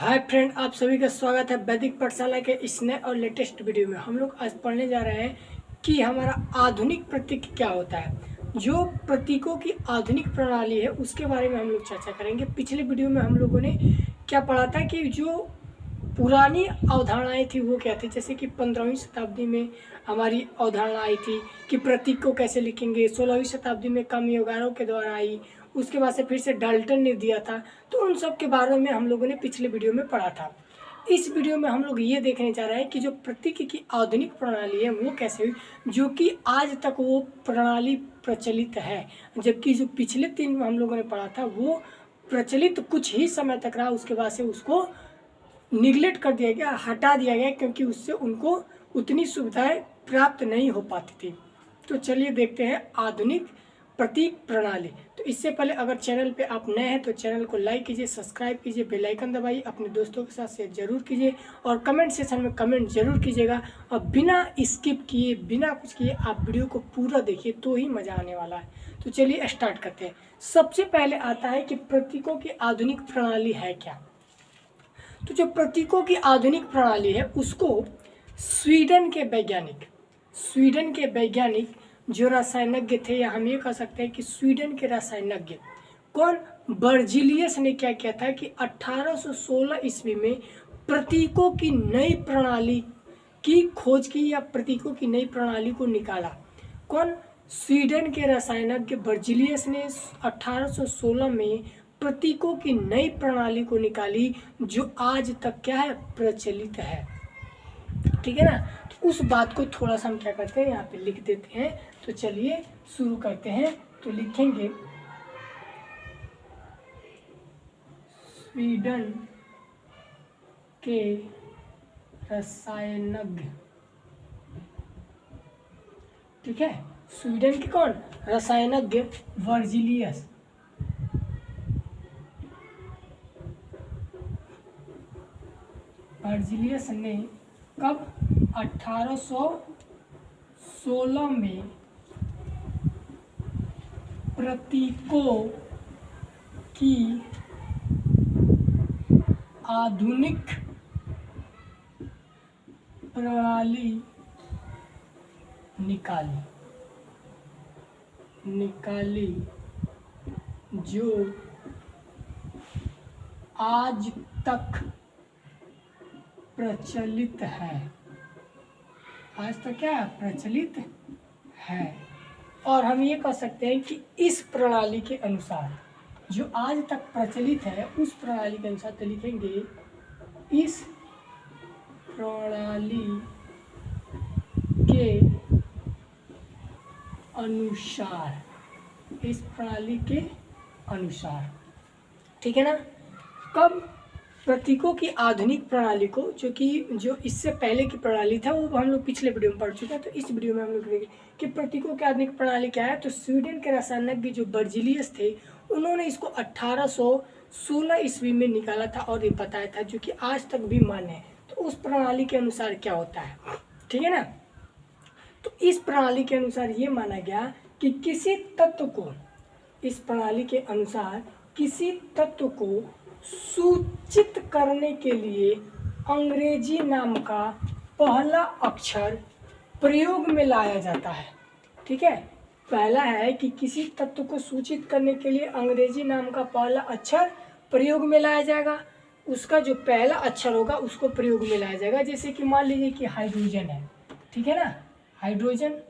Hi friend, आप सभी का स्वागत है वैदिक पाठशाला के इस नए और लेटेस्ट वीडियो में। हम लोग आज पढ़ने जा रहे हैं कि हमारा आधुनिक प्रतीक क्या होता है। जो प्रतीकों की आधुनिक प्रणाली है उसके बारे में हम लोग चर्चा करेंगे। पिछले वीडियो में हम लोगों ने क्या पढ़ा था कि जो पुरानी अवधारणाएं थी वो क्या थी। जैसे कि 15वीं शताब्दी में हमारी अवधारणा आई थी कि प्रतीक को कैसे लिखेंगे। 16वीं शताब्दी में कामयागारों के द्वारा आई। उसके बाद से फिर से डाल्टन ने दिया था। तो उन सब के बारे में हम लोगों ने पिछले वीडियो में पढ़ा था। इस वीडियो में हम लोग ये देखने जा रहे हैं कि जो प्रतीक की आधुनिक प्रणाली है वो कैसे हुई, जो कि आज तक वो प्रणाली प्रचलित है। जबकि जो पिछले 3 में हम लोगों ने पढ़ा था वो प्रचलित कुछ ही समय तक रहा, उसके बाद से उसको निगलेक्ट कर दिया गया, हटा दिया गया, क्योंकि उससे उनको उतनी सुविधाएं प्राप्त नहीं हो पाती थी। तो चलिए देखते हैं आधुनिक प्रतीक प्रणाली। तो इससे पहले अगर चैनल पे आप नए हैं तो चैनल को लाइक कीजिए, सब्सक्राइब कीजिए, बेल आइकन दबाइए, अपने दोस्तों के साथ शेयर जरूर कीजिए और कमेंट सेक्शन में कमेंट जरूर कीजिएगा। और बिना स्किप किए, बिना कुछ किए आप वीडियो को पूरा देखिए तो ही मज़ा आने वाला है। तो चलिए स्टार्ट करते हैं। सबसे पहले आता है कि प्रतीकों की आधुनिक प्रणाली है क्या। तो जो प्रतीकों की आधुनिक प्रणाली है उसको स्वीडन के वैज्ञानिक जो रसायनज्ञ थे, या हम ये कह सकते हैं कि स्वीडन के रसायनज्ञ कौन, बर्जिलियस ने क्या किया था कि 1816 ईस्वी में प्रतीकों की नई प्रणाली की खोज की, या प्रतीकों की नई प्रणाली को निकाला। कौन, स्वीडन के रसायनज्ञ बर्जिलियस ने 1816 में प्रतीकों की नई प्रणाली को निकाली, जो आज तक क्या है, प्रचलित है। ठीक है ना। तो उस बात को थोड़ा सा हम क्या करते हैं, यहाँ पे लिख देते हैं। तो चलिए शुरू करते हैं। तो लिखेंगे स्वीडन के रसायनज्ञ। ठीक है, स्वीडन के कौन, रसायनज्ञ वर्जिलियस ने कब, 1816 में प्रतीकों की आधुनिक प्रणाली निकाली जो आज तक प्रचलित है। आज तक क्या है, प्रचलित है। और हम ये कह सकते हैं कि इस प्रणाली के अनुसार, जो आज तक प्रचलित है उस प्रणाली के अनुसार, तो लिखेंगे इस प्रणाली के अनुसार, ठीक है ना। कब, प्रतीकों की आधुनिक प्रणाली को, जो इससे पहले की प्रणाली था वो हम लोग पिछले वीडियो में पढ़ चुके हैं। तो इस वीडियो में हम लोग देखेंगे कि प्रतीकों की आधुनिक प्रणाली क्या है। तो स्वीडन के रसायनज्ञ जो बर्जिलियस थे उन्होंने इसको 1816 ईस्वी में निकाला था और ये बताया था, जो कि आज तक भी मान्य है। तो उस प्रणाली के अनुसार क्या होता है, ठीक है ना। तो इस प्रणाली के अनुसार ये माना गया कि किसी तत्व को, इस प्रणाली के अनुसार किसी तत्व को सूचित करने के लिए अंग्रेजी नाम का पहला अक्षर प्रयोग में लाया जाता है। ठीक है, पहला है कि किसी तत्व को सूचित करने के लिए अंग्रेजी नाम का पहला अक्षर प्रयोग में लाया जाएगा। उसका जो पहला अक्षर होगा उसको प्रयोग में लाया जाएगा। जैसे कि मान लीजिए कि हाइड्रोजन है, ठीक है ना, हाइड्रोजन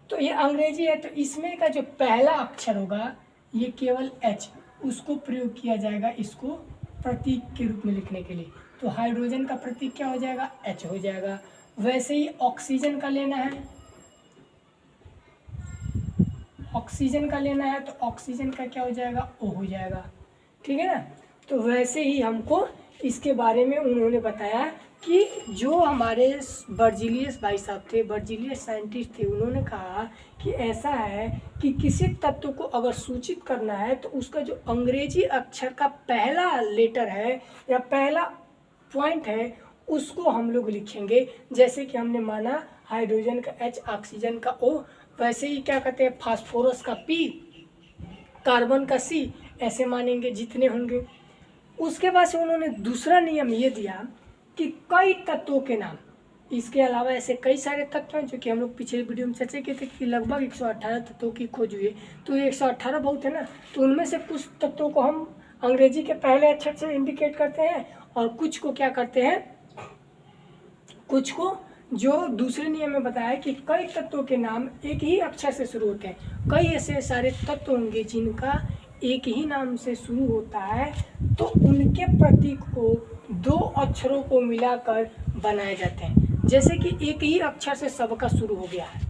तो ये अंग्रेजी है। तो इसमें का जो पहला अक्षर होगा ये केवल H, उसको प्रयोग किया जाएगा इसको प्रतीक के रूप में लिखने के लिए। तो हाइड्रोजन का प्रतीक क्या हो जाएगा, H हो जाएगा। वैसे ही ऑक्सीजन का लेना है, तो ऑक्सीजन का क्या हो जाएगा, O हो जाएगा। ठीक है ना। तो वैसे ही हमको इसके बारे में उन्होंने बताया कि जो हमारे बर्जिलियस भाई साहब थे, बर्जिलियस साइंटिस्ट थे, उन्होंने कहा कि ऐसा है कि किसी तत्व को अगर सूचित करना है तो उसका जो अंग्रेजी अक्षर का पहला लेटर है या पहला पॉइंट है उसको हम लोग लिखेंगे। जैसे कि हमने माना हाइड्रोजन का H, ऑक्सीजन का O, वैसे ही क्या कहते हैं फास्फोरस का P, कार्बन का C, ऐसे मानेंगे जितने होंगे। उसके बाद से उन्होंने दूसरा नियम ये दिया कि कई तत्वों के नाम, इसके अलावा ऐसे कई सारे तत्व हैं जो कि हम लोग पिछले वीडियो में चर्चा किए थे कि लगभग 118 तत्वों की खोज हुई है। तो ये 118 बहुत है ना, तो उनमें से कुछ तत्वों को हम अंग्रेजी के पहले अक्षर से इंडिकेट करते हैं और कुछ को क्या करते हैं, कुछ को जो दूसरे नियम में बताया कि कई तत्वों के नाम एक ही अक्षर से शुरू होते हैं। कई ऐसे सारे तत्व होंगे जिनका एक ही नाम से शुरू होता है, तो उनके प्रतीक को दो अक्षरों को मिलाकर बनाए जाते हैं। जैसे कि एक ही अक्षर से सबका शुरू हो गया है,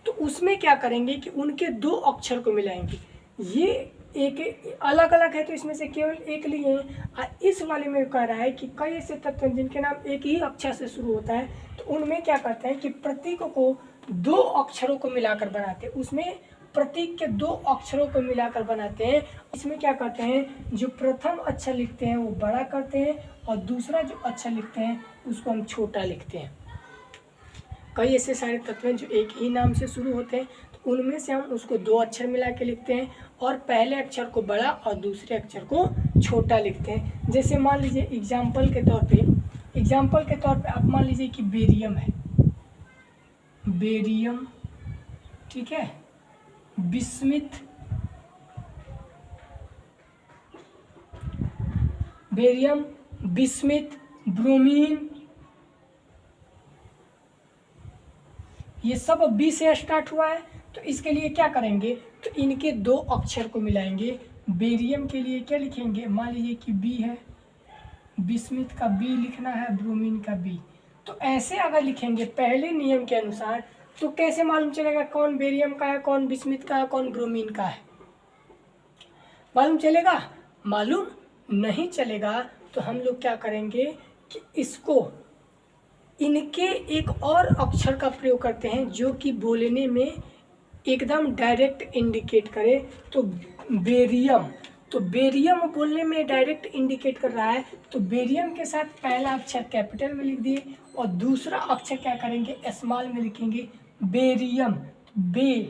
तो उसमें क्या करेंगे कि उनके दो अक्षर को मिलाएंगे। ये एक अलग अलग है तो इसमें से केवल एक लिए हैं। इस वाले में कह रहा है कि कई ऐसे तत्व हैं जिनके नाम एक ही अक्षर से शुरू होता है, तो उनमें क्या करते हैं कि प्रतीकों को दो अक्षरों को मिलाकर बनाते हैं। उसमें प्रतीक के दो अक्षरों को मिलाकर बनाते हैं। इसमें क्या करते हैं, जो प्रथम अक्षर लिखते हैं वो बड़ा करते हैं और दूसरा जो अक्षर लिखते हैं उसको हम छोटा लिखते हैं। कई ऐसे सारे तत्व हैं जो एक ही नाम से शुरू होते हैं, तो उनमें से हम उसको दो अक्षर मिला के लिखते हैं और पहले अक्षर को बड़ा और दूसरे अक्षर को छोटा लिखते हैं। जैसे मान लीजिए एग्जाम्पल के तौर पे आप मान लीजिए कि बेरियम है, बेरियम, ठीक है, बिस्मिथ, बेरियम, बिस्मिथ, ब्रोमीन, ये सब बी से स्टार्ट हुआ है। तो इसके लिए क्या करेंगे, तो इनके दो अक्षर को मिलाएंगे। बेरियम के लिए क्या लिखेंगे, मान लीजिए कि बी है, बिस्मिथ का बी लिखना है, ब्रोमीन का बी। तो ऐसे अगर लिखेंगे पहले नियम के अनुसार, तो कैसे मालूम चलेगा कौन बेरियम का है, कौन बिस्मिथ का है, कौन ब्रोमीन का है? मालूम चलेगा? मालूम नहीं चलेगा। तो हम लोग क्या करेंगे कि इसको इनके एक और अक्षर का प्रयोग करते हैं जो कि बोलने में एकदम डायरेक्ट इंडिकेट करे। तो बेरियम, तो बेरियम बोलने में डायरेक्ट इंडिकेट कर रहा है, तो बेरियम के साथ पहला अक्षर कैपिटल में लिख दिए और दूसरा अक्षर क्या करेंगे, स्मॉल में लिखेंगे बेरियम। बे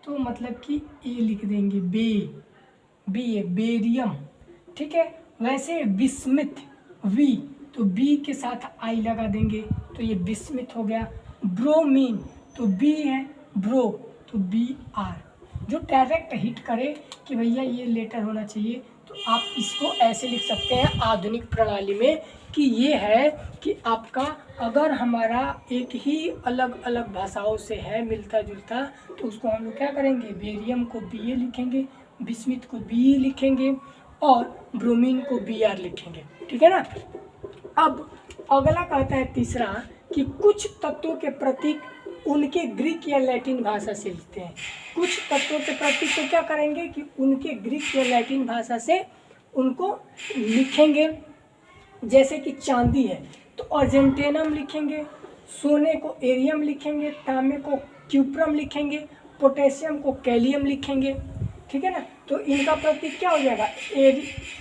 तो मतलब कि ए लिख देंगे, बी है बेरियम, ठीक है। वैसे बिस्मिथ, वी, तो बी के साथ आई लगा देंगे तो ये बिस्मिथ हो गया। ब्रोमीन, तो बी है, ब्रो, तो बी आर, जो डायरेक्ट हिट करे कि भैया ये लेटर होना चाहिए। तो आप इसको ऐसे लिख सकते हैं आधुनिक प्रणाली में कि ये है कि आपका अगर हमारा एक ही अलग अलग भाषाओं से है मिलता जुलता, तो उसको हम लोग क्या करेंगे, बेरियम को बी ए लिखेंगे, बिस्मिथ को बी लिखेंगे और ब्रोमीन को बी आर लिखेंगे, ठीक है ना। अब अगला कहता है तीसरा कि कुछ तत्वों के प्रतीक उनके ग्रीक या लैटिन भाषा से लिखते हैं। कुछ तत्वों के प्रतीक को क्या करेंगे कि उनके ग्रीक या लैटिन भाषा से उनको लिखेंगे। जैसे कि चांदी है तो अर्जेंटेनम लिखेंगे, सोने को एरियम लिखेंगे, तांबे को क्यूप्रम लिखेंगे, पोटेशियम को कैलियम लिखेंगे, ठीक है ना। तो इनका प्रतीक क्या हो जाएगा,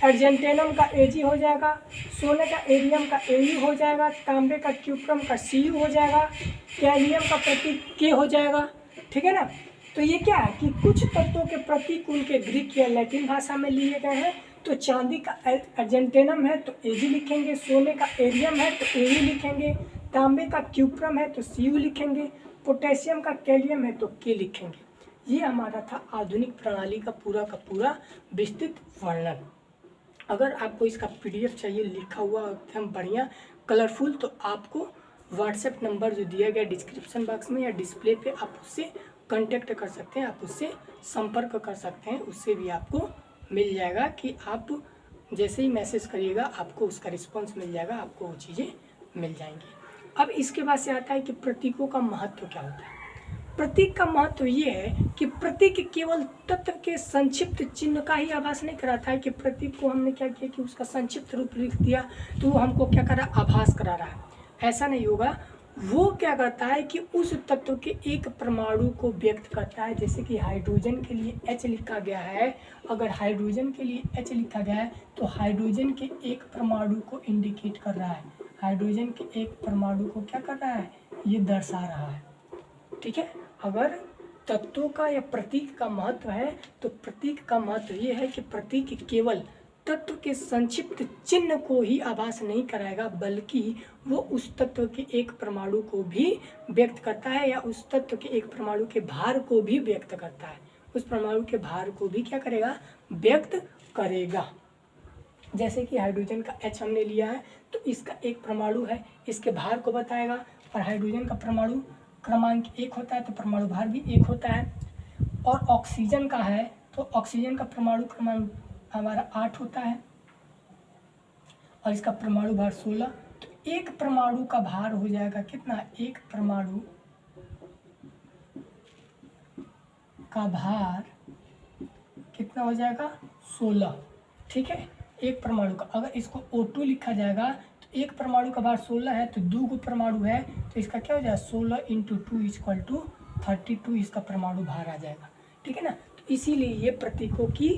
अर्जेंटेनम का एजी हो जाएगा, सोने का एरियम का एयू हो जाएगा, तांबे का क्यूप्रम का सीयू हो जाएगा, कैलियम का प्रतीक के हो जाएगा, ठीक है ना। तो ये क्या है कि कुछ तत्वों के प्रतीक उनके ग्रीक या लैटिन भाषा में लिए गए हैं। तो चांदी का अर्जेंटेनम है तो एजी लिखेंगे, सोने का एरियम है तो एयू लिखेंगे, तांबे का क्यूप्रम है तो सीयू लिखेंगे, पोटेशियम का कैलियम है तो के लिखेंगे। ये हमारा था आधुनिक प्रणाली का पूरा विस्तृत वर्णन। अगर आपको इसका पीडीएफ चाहिए लिखा हुआ एकदम बढ़िया कलरफुल, तो आपको व्हाट्सएप नंबर जो दिया गया डिस्क्रिप्शन बॉक्स में या डिस्प्ले पे, आप उससे कांटेक्ट कर सकते हैं, आप उससे संपर्क कर सकते हैं। उससे भी आपको मिल जाएगा कि आप जैसे ही मैसेज करिएगा आपको उसका रिस्पॉन्स मिल जाएगा, आपको वो चीज़ें मिल जाएंगी। अब इसके बाद से आता है कि प्रतीकों का महत्व क्या होता है। प्रतीक का महत्व ये है कि प्रतीक केवल तत्व के संक्षिप्त चिन्ह का ही आभास नहीं कराता है कि प्रतीक को हमने क्या किया कि उसका संक्षिप्त रूप लिख दिया तो वो हमको क्या कर रहा है, आभास करा रहा है। ऐसा नहीं होगा, वो क्या करता है कि उस तत्व के एक परमाणु को व्यक्त करता है। जैसे कि हाइड्रोजन के लिए H लिखा गया है, अगर हाइड्रोजन के लिए H लिखा गया है तो हाइड्रोजन के एक परमाणु को इंडिकेट कर रहा है, हाइड्रोजन के एक परमाणु को क्या कर रहा है, ये दर्शा रहा है, ठीक है। अगर तत्वों का या प्रतीक का महत्व है, तो प्रतीक का महत्व ये है कि प्रतीक केवल तत्व के संक्षिप्त चिन्ह को ही आभास नहीं कराएगा, बल्कि वो उस तत्व के एक परमाणु को भी व्यक्त करता है, या उस तत्व के एक परमाणु के भार को भी व्यक्त करता है। उस परमाणु के भार को भी क्या करेगा, व्यक्त करेगा। जैसे कि हाइड्रोजन का H हमने लिया है, तो इसका एक परमाणु है, इसके भार को बताएगा। और हाइड्रोजन का परमाणु क्रमांक 1 होता है, तो परमाणु भार भी 1 होता है। और ऑक्सीजन का है, तो ऑक्सीजन का परमाणु क्रमांक हमारा 8 होता है, और इसका परमाणु भार 16। तो एक परमाणु का भार हो जाएगा कितना, एक परमाणु का भार कितना हो जाएगा, 16। ठीक है, एक परमाणु का, अगर इसको O2 लिखा जाएगा तो एक परमाणु का भार 16 है, तो 2 परमाणु है, तो इसका क्या हो जाएगा, 16 × 2 = 32 इसका परमाणु भार आ जाएगा। ठीक है ना। तो इसीलिए ये प्रतीकों की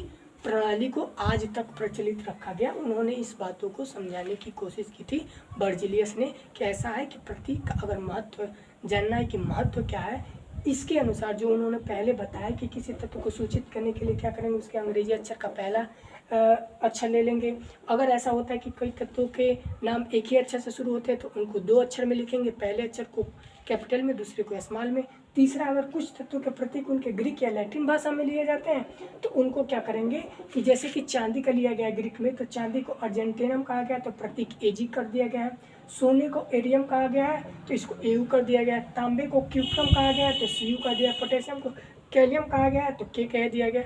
प्रणाली को आज तक प्रचलित रखा गया। उन्होंने इस बातों को समझाने की कोशिश की थी बर्जिलियस ने, कि ऐसा है कि प्रतीक का अगर महत्व जानना है कि महत्व क्या है, इसके अनुसार जो उन्होंने पहले बताया कि किसी तत्व को सूचित करने के लिए क्या करेंगे, उसके अंग्रेजी अक्षर का पहला अक्षर ले लेंगे। अगर ऐसा होता है कि कई तत्वों के नाम एक ही अक्षर से शुरू होते हैं, तो उनको 2 अक्षर में लिखेंगे, पहले अक्षर को कैपिटल में, दूसरे को स्मॉल में। तीसरा, अगर कुछ तत्वों के प्रतीक उनके ग्रीक या लैटिन भाषा में लिए जाते हैं, तो उनको क्या करेंगे कि जैसे कि चांदी का लिया गया है ग्रीक में, तो चांदी को अर्जेंटिनम कहा गया, तो प्रतीक एजी कर दिया गया है। सोने को एरियम कहा गया है, तो इसको एयू कर दिया गया है। तांबे को क्यूप्रम कहा गया है, तो सीयू कर दिया। पोटेशियम को कैलियम कहा गया है, तो के कह दिया गया।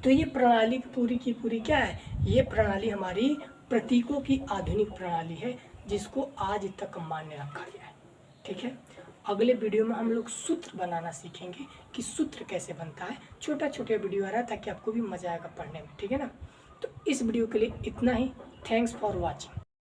तो ये प्रणाली पूरी की पूरी क्या है, ये प्रणाली हमारी प्रतीकों की आधुनिक प्रणाली है, जिसको आज तक मान्य रखा गया है। ठीक है, अगले वीडियो में हम लोग सूत्र बनाना सीखेंगे कि सूत्र कैसे बनता है। छोटा छोटा वीडियो आ रहा है ताकि आपको भी मजा आएगा पढ़ने में। ठीक है ना। तो इस वीडियो के लिए इतना ही। Thanks for watching.